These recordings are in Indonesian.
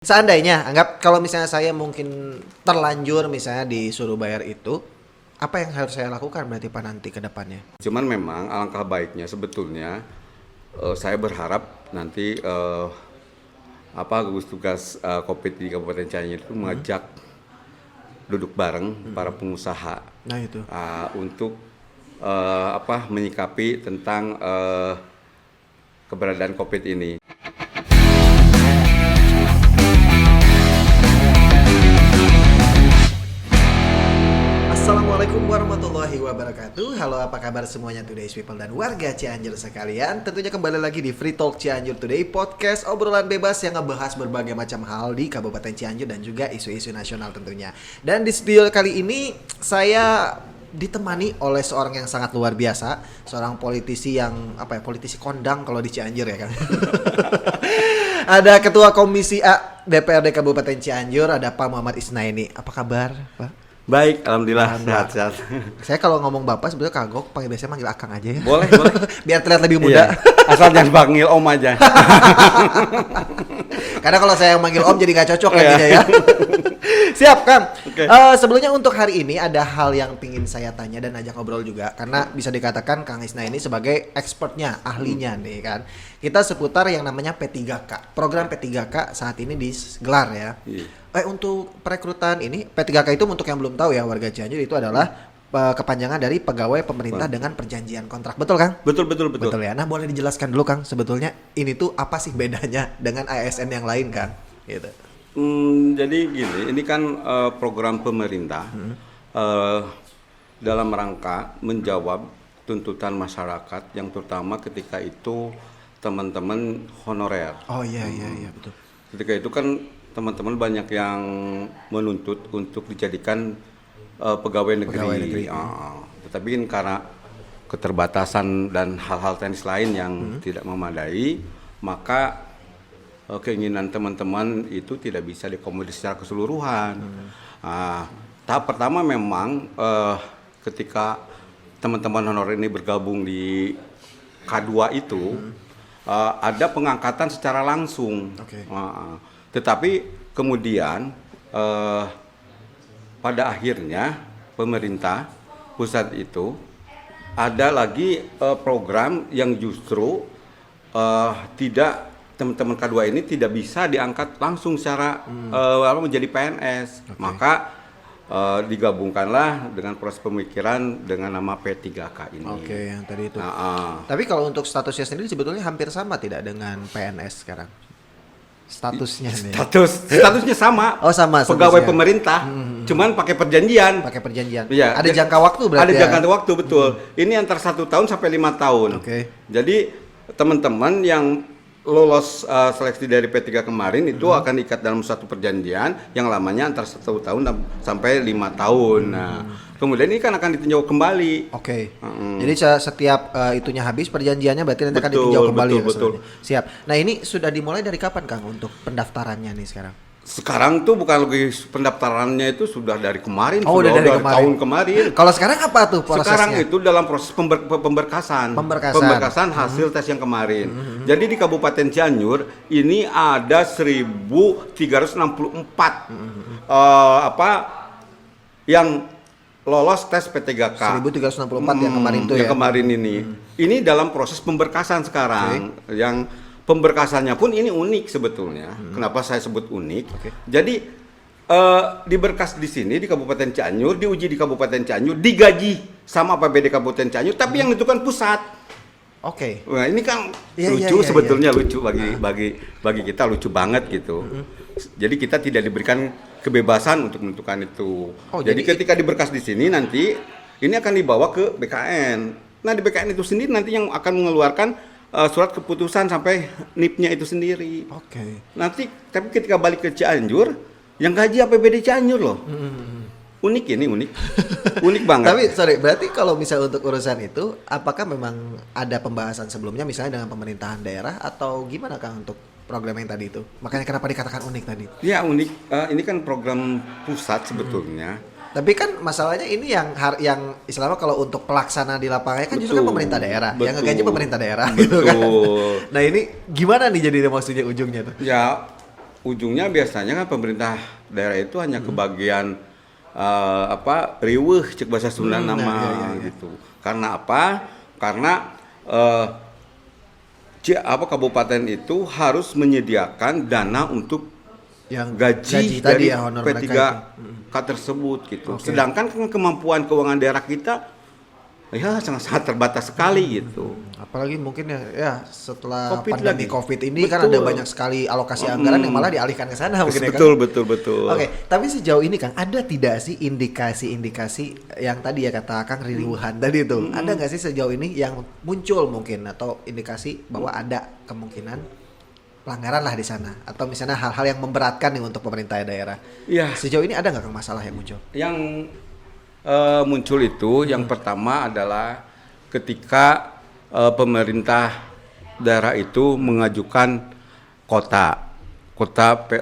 Seandainya, anggap kalau misalnya saya mungkin terlanjur misalnya disuruh bayar itu, apa yang harus saya lakukan berarti Pak nanti ke depannya? Cuman memang alangkah baiknya sebetulnya saya berharap nanti gugus tugas COVID di Kabupaten Cianjur itu mengajak duduk bareng para pengusaha Nah itu. untuk menyikapi tentang keberadaan COVID ini. Assalamualaikum warahmatullahi wabarakatuh. Halo, apa kabar semuanya Today's People dan warga Cianjur sekalian. Tentunya kembali lagi di Free Talk Cianjur Today, podcast obrolan bebas yang ngebahas berbagai macam hal di Kabupaten Cianjur dan juga isu-isu nasional tentunya. Dan di studio kali ini saya ditemani oleh seorang yang sangat luar biasa, seorang politisi yang politisi kondang kalau di Cianjur ya kan. Ada Ketua Komisi A DPRD Kabupaten Cianjur, ada Pak Muhammad Isnaini. Apa kabar, Pak? Baik, alhamdulillah sehat-sehat. Saya kalau ngomong bapak sebetulnya kagok, biasanya manggil akang aja ya. Boleh. Biar terlihat lebih muda. Iya. Asal jangan panggil om aja. Karena kalau saya yang manggil om jadi nggak cocok nantinya ya. Siap, Kang. Okay. Sebelumnya untuk hari ini ada hal yang pingin saya tanya dan ajak ngobrol juga. Karena bisa dikatakan Kang Isna ini sebagai expertnya, ahlinya nih kan. Kita seputar yang namanya P3K. Program P3K saat ini digelar ya. Untuk perekrutan ini, P3K itu untuk yang belum tahu ya warga Cianjur itu adalah kepanjangan dari pegawai pemerintah dengan perjanjian kontrak. Betul, Kang? Betul Ya. Nah, boleh dijelaskan dulu, Kang, sebetulnya ini tuh apa sih bedanya dengan ASN yang lain, Kang? Gitu. Jadi gini, ini kan program pemerintah dalam rangka menjawab tuntutan masyarakat yang terutama ketika itu teman-teman honorer. Oh iya betul. Ketika itu kan teman-teman banyak yang menuntut untuk dijadikan pegawai negeri. Tetapi kan karena keterbatasan dan hal-hal teknis lain yang tidak memadai, maka keinginan teman-teman itu tidak bisa diakomodir secara keseluruhan. Tahap pertama memang ketika teman-teman honorer ini bergabung di K2 itu ada pengangkatan secara langsung. Tetapi kemudian pada akhirnya pemerintah pusat itu ada lagi program yang justru tidak, teman-teman K2 ini tidak bisa diangkat langsung secara menjadi PNS. Maka digabungkanlah dengan proses pemikiran dengan nama P3K ini. Yang tadi itu. Tapi kalau untuk statusnya sendiri sebetulnya hampir sama tidak dengan PNS sekarang? Statusnya nih. Statusnya sama. Oh, sama. Pegawai pemerintah, cuman pakai perjanjian. Iya. Ada jangka waktu berarti. Ada jangka waktu, betul. Ini antara 1 tahun sampai 5 tahun. Jadi teman-teman yang lolos seleksi dari P3 kemarin itu akan diikat dalam satu perjanjian yang lamanya antara 1 tahun sampai 5 tahun. Nah, kemudian ini kan akan ditinjau kembali. Jadi setiap itunya habis perjanjiannya berarti nanti akan ditinjau kembali. Betul. Siap. Nah, ini sudah dimulai dari kapan, Kang, untuk pendaftarannya nih sekarang? Sekarang tuh bukan lagi pendaftarannya, itu sudah dari kemarin. Dari tahun kemarin. Kalau sekarang apa tuh prosesnya? Sekarang itu dalam proses pemberkasan hasil tes yang kemarin. Jadi di Kabupaten Cianjur ini ada 1.364 yang lolos tes P3K. 1.364 yang kemarin itu ya. Yang kemarin ini. Ini dalam proses pemberkasan sekarang. Yang pemberkasannya pun ini unik sebetulnya. Kenapa saya sebut unik? Jadi di berkas di sini di Kabupaten Cianjur, diuji di Kabupaten Cianjur, digaji sama APBD Kabupaten Cianjur, tapi yang itu kan pusat. Nah, ini kan lucu sebetulnya. Lucu bagi kita, lucu banget gitu. Jadi kita tidak diberikan kebebasan untuk menentukan itu. Jadi ketika di berkas di sini nanti ini akan dibawa ke BKN. Nah, di BKN itu sendiri nanti yang akan mengeluarkan surat keputusan sampai NIP-nya itu sendiri. Nanti tapi ketika balik ke Cianjur, yang gaji APBD Cianjur loh. Unik banget. Tapi berarti kalau misalnya untuk urusan itu, apakah memang ada pembahasan sebelumnya misalnya dengan pemerintahan daerah atau gimana, Kang, untuk program yang tadi itu? Makanya kenapa dikatakan unik tadi? Ya unik. Ini kan program pusat sebetulnya. Tapi kan masalahnya ini yang istilahnya kalau untuk pelaksana di lapangannya kan justru kan pemerintah daerah, yang ngegaji pemerintah daerah gitu kan. Nah, ini gimana nih jadi maksudnya ujungnya tuh? Ya ujungnya biasanya kan pemerintah daerah itu hanya kebagian riweuh cek bahasa Sunda nama gitu. Karena apa? Karena kabupaten itu harus menyediakan dana untuk yang gaji tadi dari ya, honor P3K tersebut gitu. Sedangkan kemampuan keuangan daerah kita ya sangat terbatas sekali gitu. Apalagi mungkin ya setelah COVID pandemi lagi. COVID ini kan ada banyak sekali alokasi anggaran yang malah dialihkan ke sana mungkin ya, Kang? Betul. Oke, tapi sejauh ini Kang, ada tidak sih indikasi-indikasi yang tadi ya kata Kang riwuhan tadi itu? Ada nggak sih sejauh ini yang muncul mungkin atau indikasi bahwa ada kemungkinan pelanggaran lah di sana atau misalnya hal-hal yang memberatkan nih untuk pemerintah daerah? Iya. Sejauh ini ada nggak Kang masalah yang muncul? Yang muncul itu yang pertama adalah ketika pemerintah daerah itu mengajukan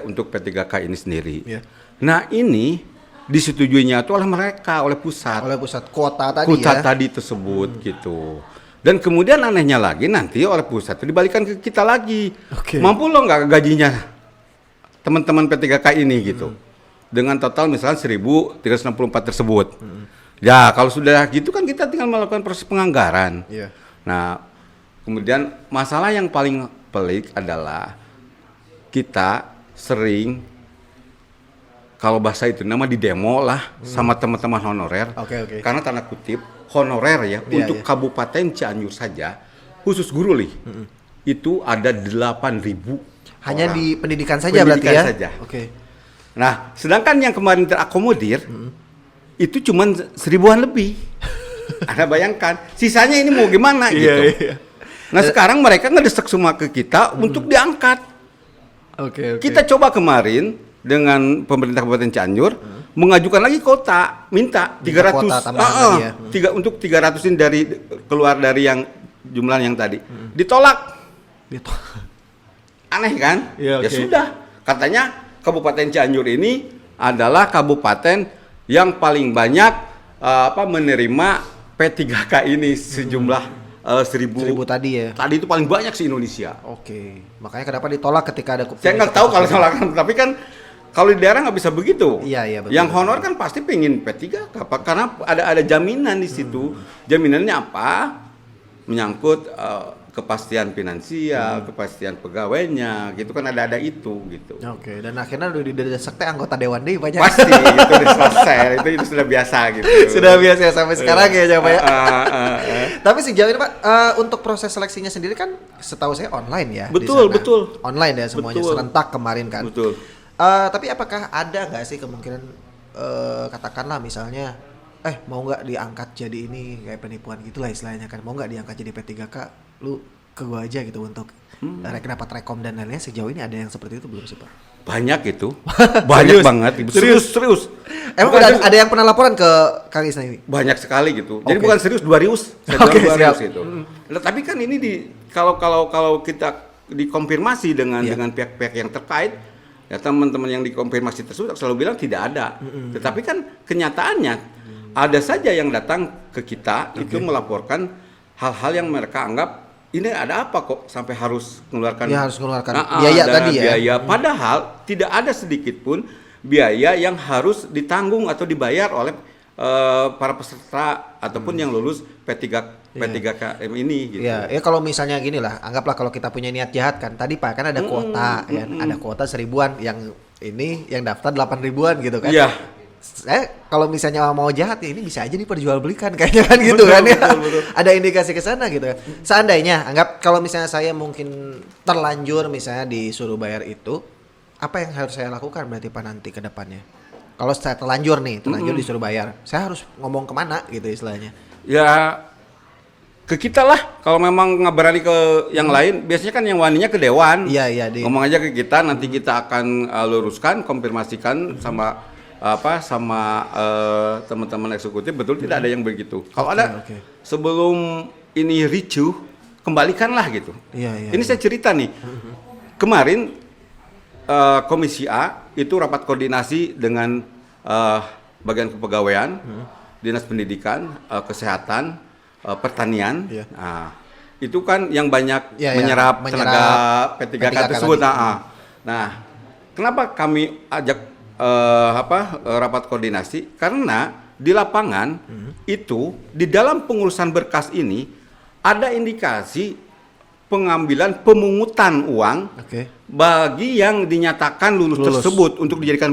untuk P3K ini sendiri. Yeah. Nah ini disetujuinya itu oleh mereka, oleh pusat. Oleh pusat kuota tadi Kuota ya. tadi tersebut gitu. Dan kemudian anehnya lagi nanti oleh pusat itu dibalikan ke kita lagi. Oke. Mampu lo nggak gajinya teman-teman P3K ini gitu. Dengan total misalnya 1.364 tersebut. Ya kalau sudah gitu kan kita tinggal melakukan proses penganggaran. Iya. Nah kemudian masalah yang paling pelik adalah kita sering kalau bahasa itu nama di demo lah sama teman-teman honorer. Oke. Karena tanda kutip honorer ya untuk Kabupaten Cianjur saja khusus guru itu ada 8.000 hanya orang. di pendidikan saja berarti ya. Saja. Oke. Nah, sedangkan yang kemarin terakomodir itu cuma 1.000-an lebih. Anda bayangkan, sisanya ini mau gimana gitu. Iya. Nah, sekarang mereka ngedesak semua ke kita untuk diangkat. Oke. Kita coba kemarin dengan pemerintah Kabupaten Cianjur mengajukan lagi kota, minta 300 kuota tambahan tadi ya. untuk 300-in dari keluar dari yang jumlah yang tadi. Ditolak. Aneh kan? Ya, Ya sudah, katanya Kabupaten Cianjur ini adalah kabupaten yang paling banyak menerima P3K ini sejumlah 1.000 tadi ya. Tadi itu paling banyak se Indonesia. Oke. Makanya kenapa ditolak ketika ada Saya nggak tahu kalau tolakan, tapi kan kalau di daerah nggak bisa begitu. Iya, betul. Yang honor kan pasti pengen P3K karena ada jaminan di situ. Jaminannya apa? Menyangkut kepastian finansial, kepastian pegawainya, gitu kan ada itu gitu. Oke, dan akhirnya udah didesak teh anggota dewan deh banyak. Pasti itu udah selesai, itu sudah biasa gitu. Sudah biasa sampai sekarang ya Pak ya. Tapi sejauh ini Pak, untuk proses seleksinya sendiri kan setahu saya online ya. Betul. Online ya semuanya serentak kemarin kan. Betul. Tapi apakah ada nggak sih kemungkinan katakanlah misalnya mau nggak diangkat jadi ini kayak penipuan gitulah istilahnya kan, mau nggak diangkat jadi P3K lu ke gua aja gitu untuk dapat rekom dan lainnya. Sejauh ini ada yang seperti itu belum sih Pak? Banyak itu. Banyak banget. Serius. Emang udah ada yang pernah laporan ke Kang Isna ini? Banyak sekali gitu. Jadi bukan serius, 2 rius. Siap. Gitu. Nah, tapi kan ini kalau kita dikonfirmasi dengan pihak-pihak yang terkait, ya teman-teman yang dikonfirmasi tersebut selalu bilang tidak ada. Tetapi kan kenyataannya ada saja yang datang ke kita itu melaporkan hal-hal yang mereka anggap ini ada apa kok sampai harus mengeluarkan biaya tadi ya. Biaya padahal tidak ada sedikit pun biaya yang harus ditanggung atau dibayar oleh para peserta ataupun yang lulus P3KM ini gitu. Ya kalau misalnya gini lah, anggaplah kalau kita punya niat jahat kan. Tadi Pak kan ada kuota ada kuota 1.000-an, yang ini yang daftar 8.000-an gitu kan. Iya. Kalau misalnya mau jahat ya ini bisa aja diperjualbelikan kayaknya kan gitu kan ya. Betul. Ada indikasi ke sana gitu kan. Seandainya anggap kalau misalnya saya mungkin terlanjur misalnya disuruh bayar itu, apa yang harus saya lakukan berarti Pak nanti ke depannya? Kalau saya terlanjur disuruh bayar, saya harus ngomong kemana gitu istilahnya? Ya ke kita lah. Kalau memang nggak berani ke yang lain, biasanya kan yang waninya ke dewan. Iya. Ngomong aja ke kita, nanti kita akan luruskan, konfirmasikan sama teman-teman eksekutif, betul tidak ada yang begitu. Kalau ada sebelum ini ricuh, kembalikanlah gitu. Iya. Ini saya cerita nih. Kemarin Komisi A itu rapat koordinasi dengan bagian kepegawaian, Dinas Pendidikan, Kesehatan, Pertanian. Nah, itu kan yang banyak menyerap tenaga P3K tersebut. Nah, kenapa kami ajak rapat koordinasi? Karena di lapangan itu di dalam pengurusan berkas ini ada indikasi pengambilan pemungutan uang bagi yang dinyatakan lulus tersebut untuk dijadikan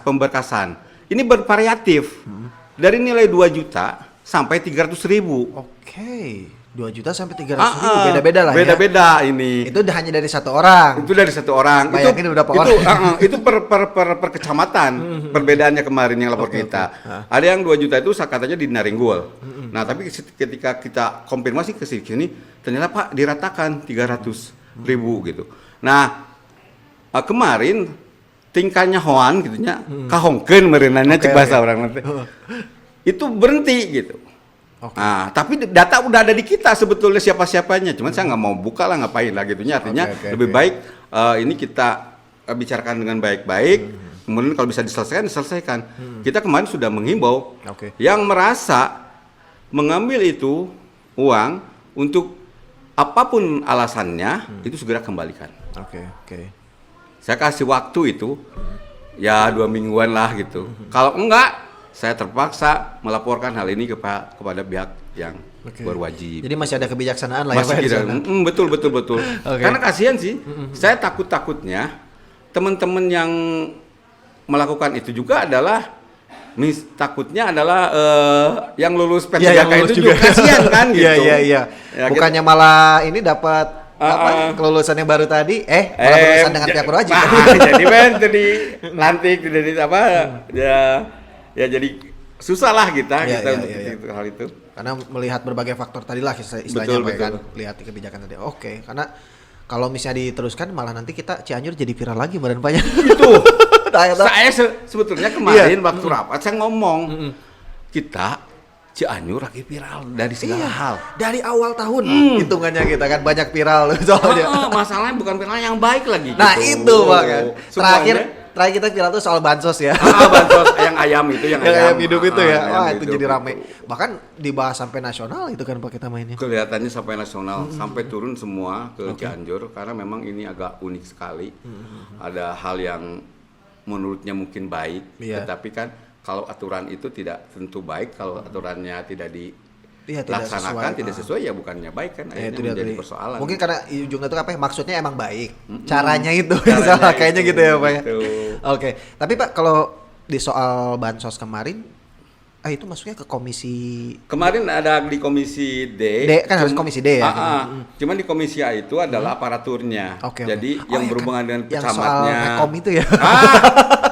pemberkasan. Ini bervariatif dari nilai 2 juta sampai 300.000. 2 juta sampai 300.000 beda-beda lah beda-beda ini. Itu hanya dari satu orang. Itu dari satu orang. Bayangin berapa orang. Itu per kecamatan. Perbedaannya kemarin yang lapor kita. Ada yang 2 juta itu katanya di Naringgul. Nah, tapi ketika kita konfirmasi ke sini, ternyata Pak diratakan 300.000 gitu. Nah, kemarin tingkahnya hoan gitunya, kahongkeun merenanya cek bahasa orang nanti. Itu berhenti gitu. Nah, tapi data udah ada di kita sebetulnya siapa-siapanya. Cuman saya nggak mau buka lah, ngapain lah gitunya. Artinya lebih baik ini kita bicarakan dengan baik-baik. Kemudian kalau bisa diselesaikan. Kita kemarin sudah menghimbau yang merasa mengambil itu uang untuk apapun alasannya itu segera kembalikan. Saya kasih waktu itu ya 2 mingguan lah gitu. Kalau enggak, saya terpaksa melaporkan hal ini kepada pihak yang berwajib. Jadi masih ada kebijaksanaan lah masih ya Pak. Betul. Karena kasihan sih. Saya takutnya teman-teman yang melakukan itu juga adalah takutnya adalah yang lulus P3K itu juga kasihan kan gitu. Iya. Ya, bukannya kita, malah ini dapat kelulusan yang baru tadi malah kelulusan dengan pihak berwajib. Jadi jadi lantik jadi apa ya jadi susah lah kita untuk hal itu. Karena melihat berbagai faktor tadi lah istilahnya kan lihat kebijakan tadi. Karena kalau misalnya diteruskan malah nanti kita Cianjur jadi viral lagi badan banyak. Itu. Saya sebetulnya kemarin waktu rapat saya ngomong kita Cianjur lagi viral dari segala hal. Dari awal tahun hitungannya kita kan banyak viral soalnya. Masalahnya bukan viral yang baik lagi. Nah gitu. Itu Pak kan. Terakhir kita viral tuh soal bansos ya. Bansos yang ayam itu yang ayam hidup itu ya. Wah itu jadi rame. Bahkan dibahas sampai nasional itu kan Pak kita mainnya. Kelihatannya sampai nasional, sampai turun semua ke Cianjur karena memang ini agak unik sekali. Ada hal yang menurutnya mungkin baik, tetapi kan kalau aturan itu tidak tentu baik, kalau aturannya tidak dilaksanakan tidak sesuai ya bukannya baik kan, akhirnya menjadi persoalan. Mungkin karena ujungnya itu maksudnya emang baik, caranya itu salah kayaknya gitu ya Pak ya. Tapi Pak kalau di soal bansos kemarin itu masuknya ke komisi kemarin ada di komisi D kan harus komisi D ya. Cuman di komisi A itu adalah aparaturnya. Jadi yang berhubungan dengan Yang pecamatnya. soal rekom itu ya.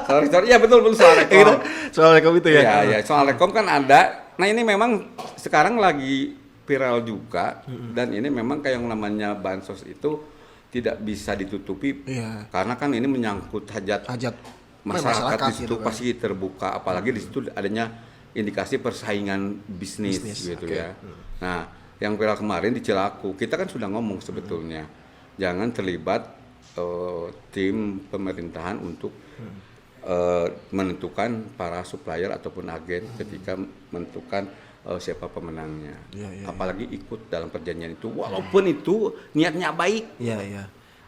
Sorry. Ya betul soal rekom. Soal rekom itu ya. Ya soal rekom kan ada. Nah ini memang sekarang lagi viral juga dan ini memang kayak yang namanya bansos itu tidak bisa ditutupi karena kan ini menyangkut hajat masyarakat di situ kan. Pasti terbuka apalagi di situ adanya indikasi persaingan bisnis gitu ya. Nah, yang viral kemarin di Cilaku, kita kan sudah ngomong sebetulnya jangan terlibat tim pemerintahan untuk menentukan para supplier ataupun agen ketika menentukan siapa pemenangnya. Apalagi ikut dalam perjanjian itu, walaupun itu niatnya baik.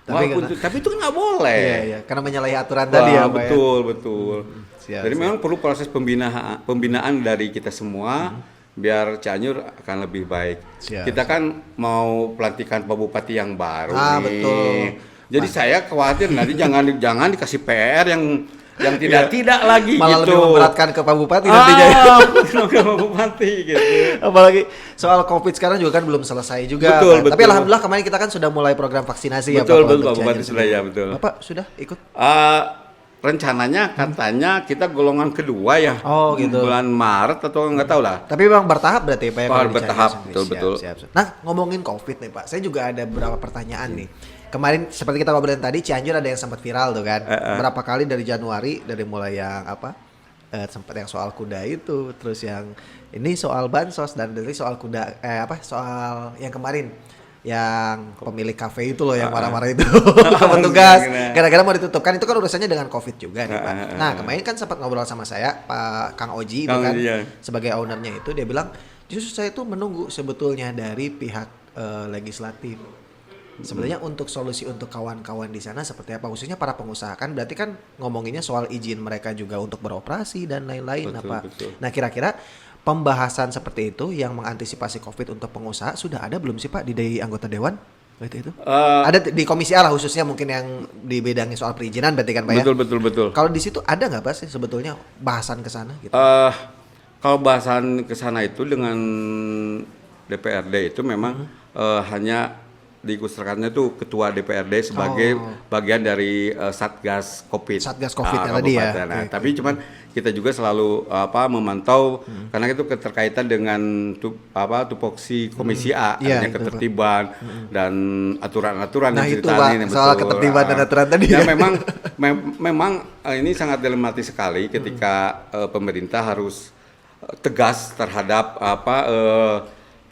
Tapi itu nggak boleh. Karena menyalahi aturan tadi ya, Pak. Betul. Jadi memang perlu proses pembinaan dari kita semua biar Cianjur akan lebih baik. Kita kan mau pelantikan Pak Bupati yang baru nih. Betul. Jadi saya khawatir nanti jangan dikasih PR yang tidak lagi malah gitu. Lebih memberatkan ke Pak Bupati nantinya. Ke Pak Bupati gitu. Apalagi soal COVID sekarang juga kan belum selesai juga. Betul. Tapi alhamdulillah kemarin kita kan sudah mulai program vaksinasi betul, ya Pak. Pak Bupati sudah ya betul. Bapak sudah ikut? Rencananya katanya kita golongan kedua ya. Gitu. Bulan Maret atau nggak tahu lah. Tapi memang bertahap berarti Pak ya. Bertahap, betul. Siap. Nah, ngomongin COVID nih Pak. Saya juga ada beberapa pertanyaan nih. Kemarin seperti kita ngobrolin tadi Cianjur ada yang sempat viral tuh kan. Berapa kali dari Januari dari mulai yang sempat yang soal kuda itu, terus yang ini soal bansos dan dari soal kuda soal yang kemarin yang pemilik kafe itu loh yang marah-marah itu ke petugas gara-gara mau ditutupkan itu kan urusannya dengan COVID juga nih Pak. Nah kemarin kan sempat ngobrol sama saya Pak Kang Oji itu kan sebagai ownernya itu dia bilang justru saya itu menunggu sebetulnya dari pihak legislatif Sebenarnya untuk solusi untuk kawan-kawan di sana seperti apa? Khususnya para pengusaha kan berarti kan ngomonginnya soal izin mereka juga untuk beroperasi dan lain-lain apa. Betul. Nah, kira-kira pembahasan seperti itu yang mengantisipasi COVID untuk pengusaha sudah ada belum sih Pak di anggota dewan? Itu. Ada di komisi A lah khususnya mungkin yang dibedangi soal perizinan berarti kan Pak ya? Betul. Kalau di situ ada nggak Pak sih sebetulnya bahasan ke sana gitu? Kalau bahasan ke sana itu dengan DPRD itu memang hanya diikutsertakannya itu ketua DPRD sebagai bagian dari Satgas Covid. Satgas Covid tadi ya. Nah, tapi cuman kita juga selalu memantau karena itu keterkaitan dengan tupoksi Komisi A, adanya ketertiban dan aturan-aturan yang ceritanya ini soal ketertiban dan aturan tadi. Ya memang ini sangat dilematis sekali ketika pemerintah harus tegas terhadap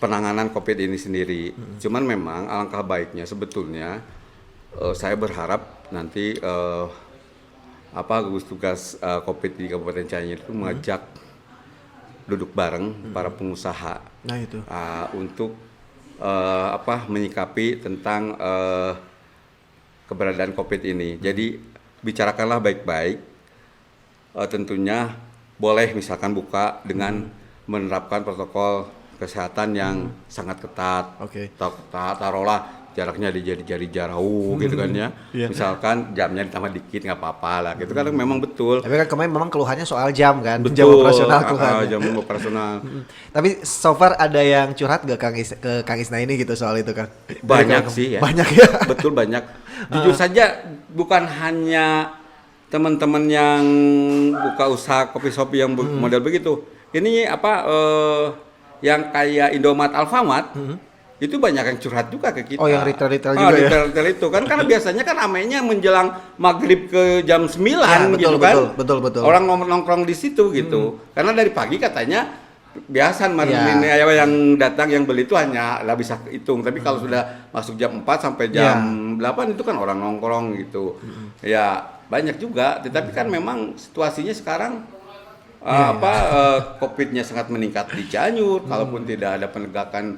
penanganan COVID ini sendiri. Cuman memang alangkah baiknya sebetulnya saya berharap nanti gugus tugas COVID di Kabupaten Cianjur itu mengajak duduk bareng para pengusaha. Nah itu. Untuk menyikapi tentang keberadaan COVID ini. Jadi bicarakanlah baik-baik. Tentunya boleh misalkan buka dengan menerapkan protokol kesehatan yang sangat ketat. Taruhlah jaraknya di jari jauh gitu kan ya. Misalkan jamnya ditambah dikit nggak apa-apa lah. Gitu kan memang betul. Tapi kan kemarin memang keluhannya soal jam kan. Betul, jam operasional keluhannya. Jam operasional. Tapi so far ada yang curhat gak ke Kang Isna ini gitu soal itu Kang? Banyak sih ya. Banyak ya. Betul banyak. Jujur saja bukan hanya teman-teman yang buka usaha kopi shop yang model begitu. Ini yang kayak Indomaret, Alfamart, itu banyak yang curhat juga ke kita. Oh, yang retail-retail juga ya? Retail itu kan, karena biasanya kan ramainya menjelang maghrib ke jam 9 gitu kan. Betul. Orang nongkrong di situ gitu. Karena dari pagi katanya biasa yang datang yang beli itu hanya lah bisa hitung. Tapi kalau sudah masuk jam 4 sampai jam 8 itu kan orang nongkrong gitu. Ya banyak juga, tetapi kan memang situasinya sekarang COVID-nya sangat meningkat di Cianjur. Kalaupun tidak ada penegakan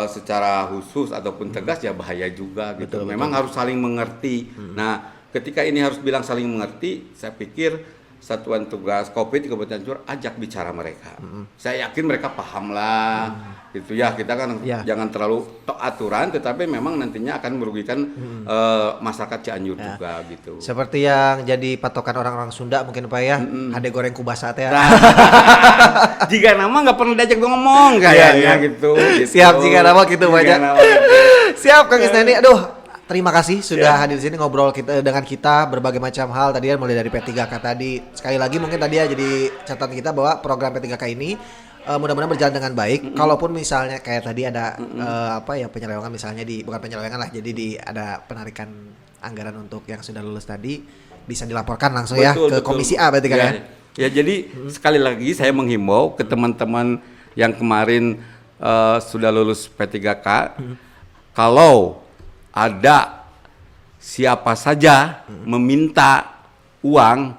secara khusus ataupun tegas ya bahaya juga gitu. Memang harus saling mengerti. Nah, ketika ini harus bilang saling mengerti, saya pikir Satuan Tugas COVID di Kabupaten Cianjur ajak bicara mereka. Saya yakin mereka paham lah. Gitu ya, kita kan jangan terlalu aturan, tetapi memang nantinya akan merugikan masyarakat Cianjur juga gitu. Seperti yang jadi patokan orang-orang Sunda mungkin Pak ya, ade goreng kubasa teh. Jika nama nggak pernah diajak ngomong kayaknya gitu. Siap jika nama gitu banyak. Siap Kang Isnani, terima kasih sudah hadir di sini ngobrol dengan kita berbagai macam hal tadi ya, mulai dari P3K tadi. Sekali lagi mungkin tadi ya jadi catatan kita bahwa program P3K ini mudah-mudahan berjalan dengan baik. Kalaupun misalnya kayak tadi ada penyelewengan misalnya bukan penyelewengan lah, jadi ada penarikan anggaran untuk yang sudah lulus tadi bisa dilaporkan langsung ke Komisi A berarti kan ya. Ya jadi sekali lagi saya menghimbau ke teman-teman yang kemarin sudah lulus P3K, kalau ada siapa saja meminta uang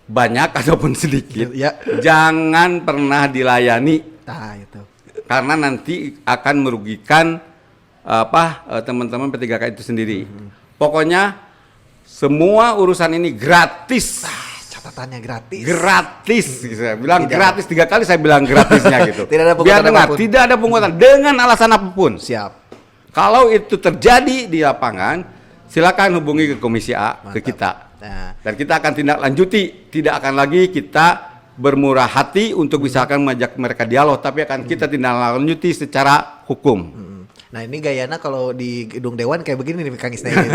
banyak ataupun sedikit, jangan pernah dilayani. Nah, itu. Karena nanti akan merugikan teman-teman P3K itu sendiri. Pokoknya semua urusan ini gratis. Catatannya gratis. Gratis, saya bilang gratis 3 kali saya bilang gratisnya gitu. Tidak ada pungutan apapun. Tidak ada pungutan dengan alasan apapun. Siap. Kalau itu terjadi di lapangan, silakan hubungi ke Komisi A. Mantap. Ke kita. Nah. Dan kita akan tindak lanjuti. Tidak akan lagi kita bermurah hati untuk misalkan mengajak mereka dialog, tapi akan kita tindak lanjuti secara hukum. Nah ini gayana kalau di gedung dewan kayak begini nih Kang Isna ini.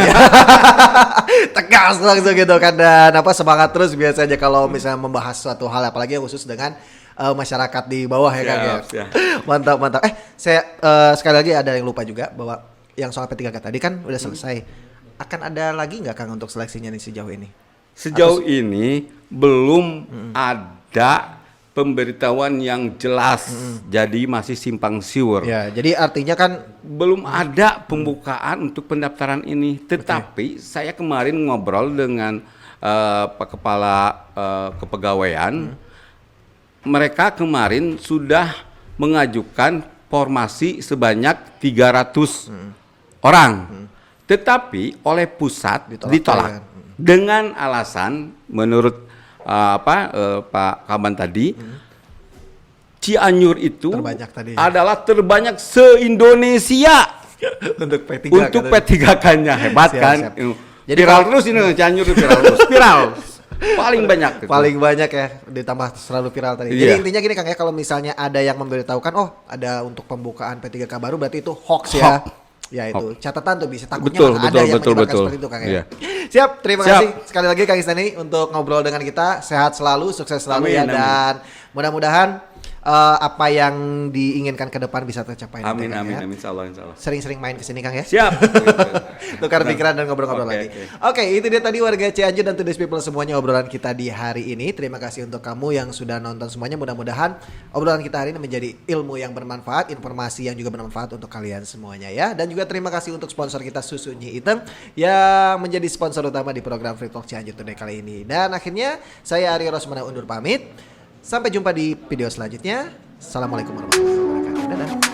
Tegas langsung gitu kan, dan semangat terus biasanya kalau misalnya membahas suatu hal, apalagi yang khusus dengan masyarakat di bawah ya Kang ya. Mantap. Saya sekali lagi ada yang lupa juga bahwa yang soal P3K tadi kan udah selesai. Akan ada lagi nggak Kang untuk seleksinya nih sejauh ini? Sejauh ini belum ada pemberitahuan yang jelas, jadi masih simpang siur. Ya, jadi artinya kan belum ada pembukaan untuk pendaftaran ini. Tetapi saya kemarin ngobrol dengan Pak Kepala Kepegawaian. Mereka kemarin sudah mengajukan formasi sebanyak 300 orang. Tetapi oleh pusat Ditolak. ditolak dengan alasan menurut Pak Kaban tadi, Cianjur itu Terbanyak tadi. adalah terbanyak se-Indonesia. Untuk P3 Untuk P3K-nya hebat Siap, kan. siap. Jadi Jadi viral terus ini Cianjur viral terus. Viral. Paling banyak. Gitu. Paling banyak ya, ditambah selalu viral tadi. Jadi Iya. intinya gini Kang ya, kalau misalnya ada yang memberitahukan ada untuk pembukaan P3K baru, berarti itu hoax ya. Ya itu catatan tuh bisa takutnya Betul, ada yang betul. menyebarkan seperti itu Kang ya. Iya. Siap, terima Siap. kasih sekali lagi Kang Istani untuk ngobrol dengan kita. Sehat selalu, sukses selalu ya, Amin, amin. dan mudah-mudahan apa yang diinginkan ke depan bisa tercapai. nanti, Amin, Kang, amin, ya. amin, insyaallah, insyaallah. Sering-sering main ke sini Kang ya. Siap. Tukar pikiran dan ngobrol-ngobrol Oke, lagi. oke. Oke, itu dia tadi warga Cianjur dan Today's People semuanya obrolan kita di hari ini. Terima kasih untuk kamu yang sudah nonton semuanya. Mudah-mudahan obrolan kita hari ini menjadi ilmu yang bermanfaat, informasi yang juga bermanfaat untuk kalian semuanya ya. Dan juga terima kasih untuk sponsor kita Susu Nyi Item yang menjadi sponsor utama di program Free Talk Cianjur Today kali ini. Dan akhirnya saya Aryo Rosmana undur pamit. Sampai jumpa di video selanjutnya. Assalamualaikum warahmatullahi wabarakatuh. Dadah.